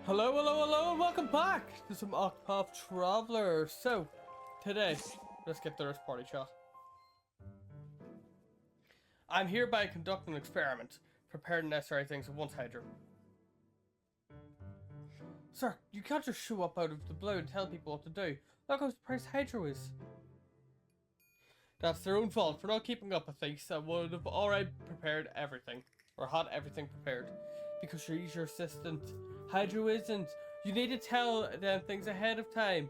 Hello, hello, hello, and welcome back to some Octopath Traveler. So, today, let's get the first party shot. I'm hereby conducting an experiment. Prepare the necessary things at once, Hydra. Sir, you can't just show up out of the blue and tell people what to do. Look how surprised Hydra is. That's their own fault for not keeping up with things. I would have already prepared everything. Or had everything prepared. Because she's your assistant. Hydra isn't. You need to tell them things ahead of time.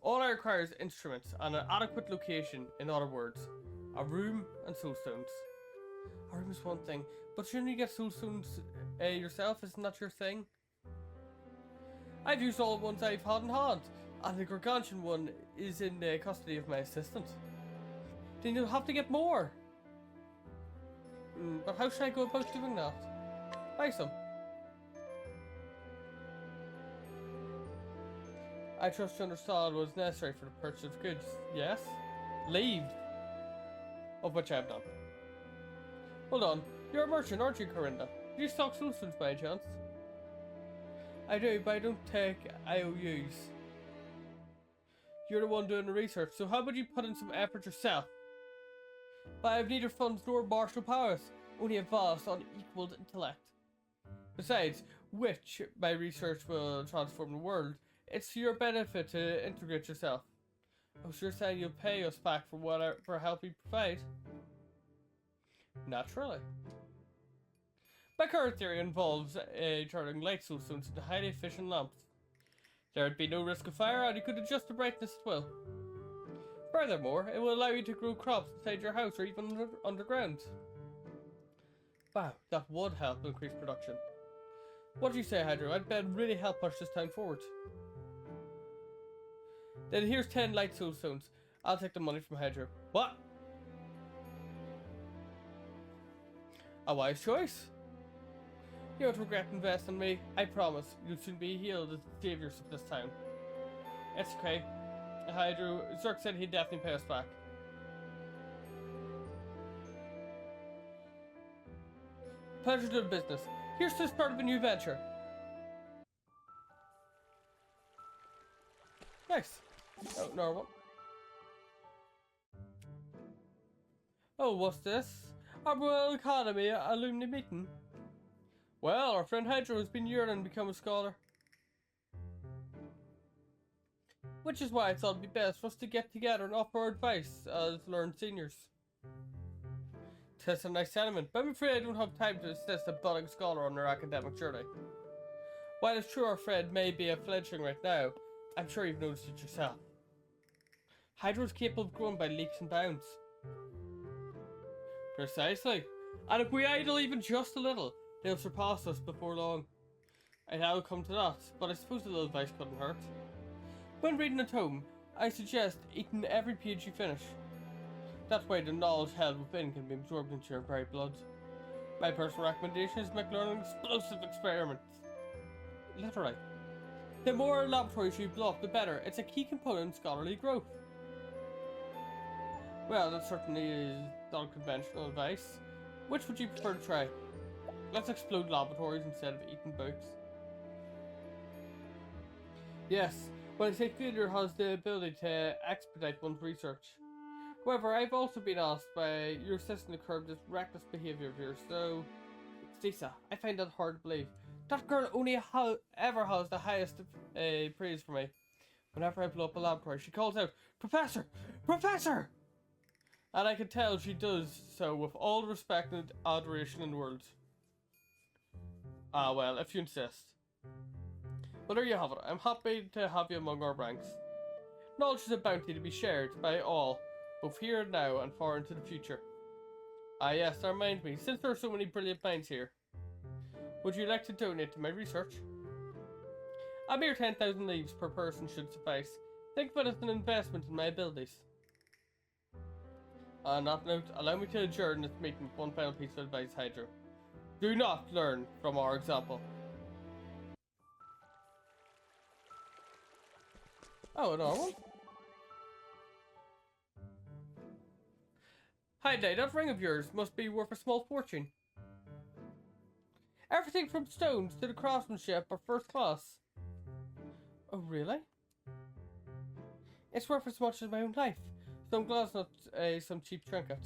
All I require is instruments and an adequate location. In other words, a room and soulstones. A room is one thing, but shouldn't you get soulstones yourself? Isn't that your thing? I've used all the ones I've had in hand, and the gargantuan one is in the custody of my assistant. Then you'll have to get more. But how should I go about doing that? Buy some. I trust you understand what is necessary for the purchase of goods. Yes? Leave. Of which I have done. Hold on. You're a merchant, aren't you, Corinda? Do you stock soulstones by any chance? I do, but I don't take IOUs. You're the one doing the research, so how about you put in some effort yourself? But I have neither funds nor martial powers, only a vast, unequaled intellect. Besides which, my research will transform the world. It's to your benefit to integrate yourself. Oh, so you're saying you'll pay us back for help we provide? Naturally. My current theory involves turning light soulstones into highly efficient lamps. There would be no risk of fire, and you could adjust the brightness at will. Furthermore, it will allow you to grow crops inside your house or even underground. Wow, that would help increase production. What do you say, Hydro? I'd bet really help push this town forward. Then here's 10 light soulstones. I'll take the money from Hydro. What? A wise choice. You won't regret investing in me. I promise. You'll soon be healed as the saviors of this town. It's okay. Hydro, Xerc said he'd definitely pay us back. Pleasure doing business. Here's to the start of a new venture. Nice. Oh, normal. Oh, what's this? Our Royal Academy alumni meeting. Well, our friend Hydro has been yearning to become a scholar. Which is why I thought it'd be best for us to get together and offer our advice as learned seniors. That's a nice sentiment, but I'm afraid I don't have time to assist a budding scholar on their academic journey. While it's true our friend may be a fledgling right now, I'm sure you've noticed it yourself. Hydro is capable of growing by leaps and bounds. Precisely. And if we idle even just a little, they'll surpass us before long. And I'll come to that, but I suppose a little advice couldn't hurt. When reading a tome, I suggest eating every page you finish. That way the knowledge held within can be absorbed into your very blood. My personal recommendation is make learning explosive experiments. Literally. The more laboratories you blow up, the better. It's a key component in scholarly growth. Well, that certainly is non-conventional advice. Which would you prefer to try? Let's explode laboratories instead of eating books. Yes, but I say failure has the ability to expedite one's research. However, I've also been asked by your assistant to curb this reckless behaviour of yours, so... Stisa, I find that hard to believe. That girl only ever has the highest praise for me. Whenever I blow up a laboratory, she calls out, "Professor! Professor!" And I can tell she does so with all the respect and adoration in the world. Ah well, if you insist. Well, there you have it. I'm happy to have you among our ranks. Knowledge is a bounty to be shared by all, both here and now and far into the future. Ah yes, that reminds me, since there are so many brilliant minds here, would you like to donate to my research? A mere 10,000 leaves per person should suffice. Think of it as an investment in my abilities. On that note, allow me to adjourn this meeting with one final piece of advice, Hydro. Do not learn from our example. Oh, another one? Hi, Day, that ring of yours must be worth a small fortune. Everything from stones to the craftsmanship are first class. Oh, really? It's worth as much as my own life, so I'm glad it's not some cheap trinket.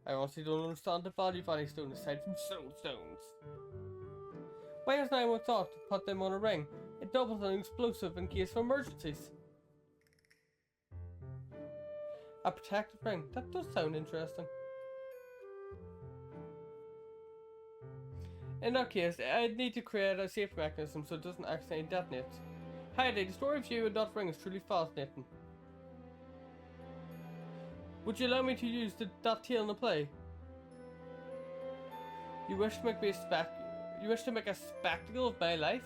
I honestly don't understand the value of any stone aside from soul stones. Why hasn't anyone thought to put them on a ring? It doubles an explosive in case of emergencies. A protective ring. That does sound interesting. In that case, I'd need to create a safety mechanism so it doesn't accidentally detonate. Heidi, the story of you and that ring is truly fascinating. Would you allow me to use that tale in the play? You wish to make a spectacle of my life?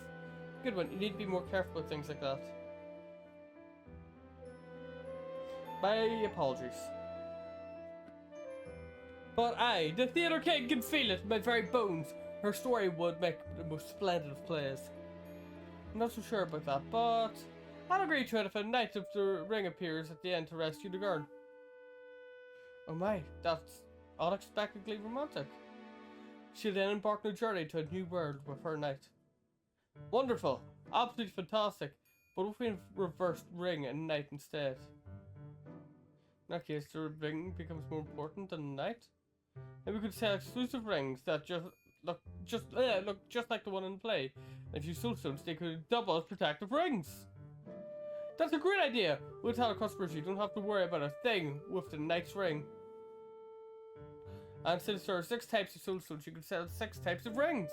Good one. You need to be more careful with things like that. My apologies. But I, the theatre king, can feel it in my very bones. Her story would make the most splendid of plays. I'm not so sure about that, but I'll agree to it if a knight of the ring appears at the end to rescue the girl. Oh my, that's unexpectedly romantic. She'll then embark on a journey to a new world with her knight. Wonderful, absolutely fantastic, but what if we reversed ring and knight instead? In that case, the ring becomes more important than the knight. And we could sell exclusive rings that look just like the one in play. And if you soul stones, they could double as protective rings. That's a great idea. We'll tell our customers you don't have to worry about a thing with the knight's ring. And since there are 6 types of soul stones, you can sell 6 types of rings.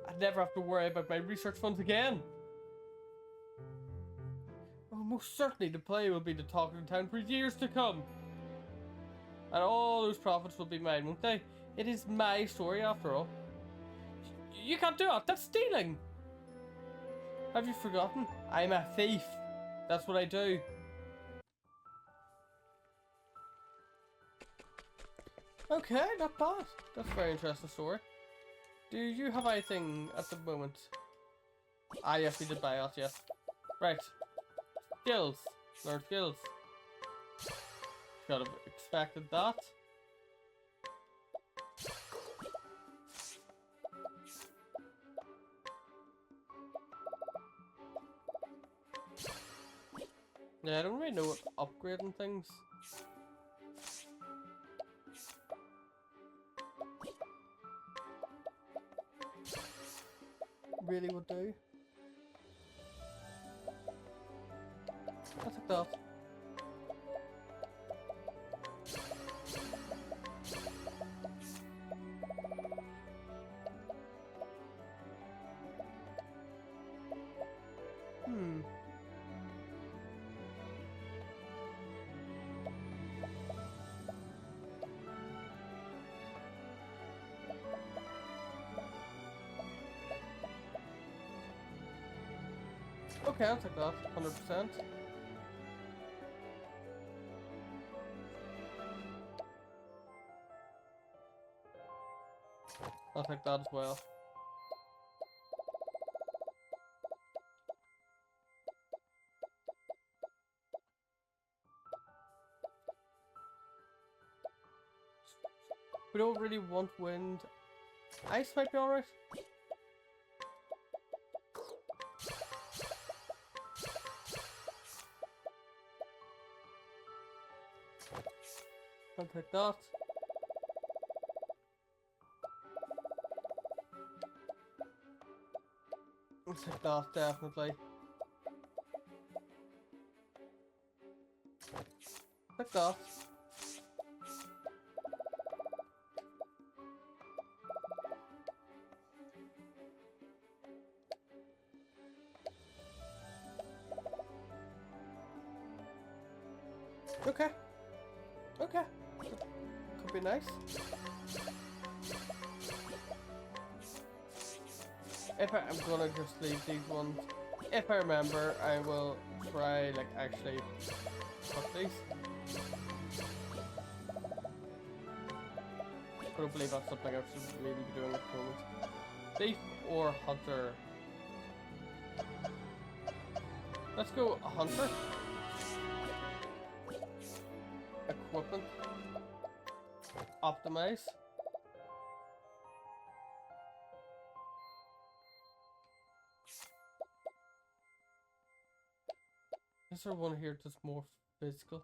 I'd never have to worry about my research funds again. Oh, most certainly the play will be the talk of the town for years to come. And all those profits will be mine, won't they? It is my story after all. You can't do it, that's stealing! Have you forgotten? I'm a thief. That's what I do. Okay, not bad. That's a very interesting story. Do you have anything at the moment? Ah, yes, we did buy it, yes. Right. Skills. Learn skills. Should have expected that. Yeah, I don't really know what upgrading things really would do. I'll take that. Okay, I'll take that, 100%. I'll take that as well. We don't really want wind. Ice might be alright. I'll take that. I'll take that, definitely. Take that. Okay. Okay. Could be nice. I'm gonna just leave these ones. If I remember, I will try, like, actually put these. I don't believe that's something I should really be doing at the moment. Thief or hunter? Let's go a hunter. Equipment. Optimize. Is there one here that's more physical?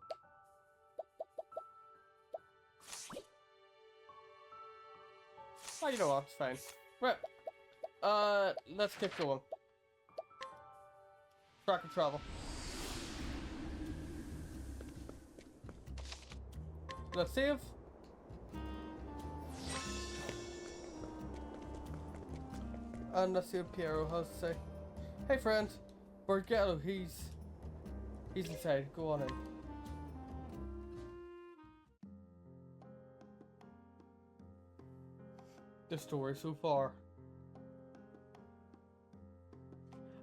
Oh, you know what? It's fine. Right. Let's get going. Track and travel. Let's save. And let's see what Piero has to say. Hey friend, Borgello, he's inside. Go on in. The story so far.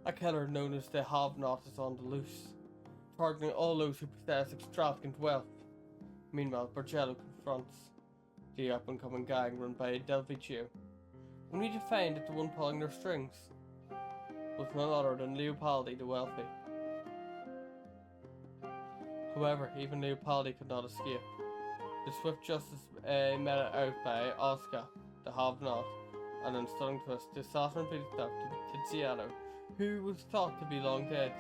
A killer known as the Have-Not is on the loose, targeting all those who possess extravagant wealth. Meanwhile, Borgello confronts the up-and-coming gang run by Delvicio, only to find that the one pulling their strings was none other than Leopoldi the Wealthy. However, even Leopoldi could not escape. The swift justice met it out by Oscar, the Have-Not, and in a stunning twist, the assassin pleaded to Tiziano, who was thought to be long dead.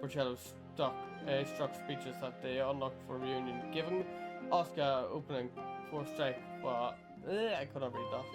Borgello struck speeches at the unlocked for reunion, giving Oscar opening for a strike, but I couldn't read that.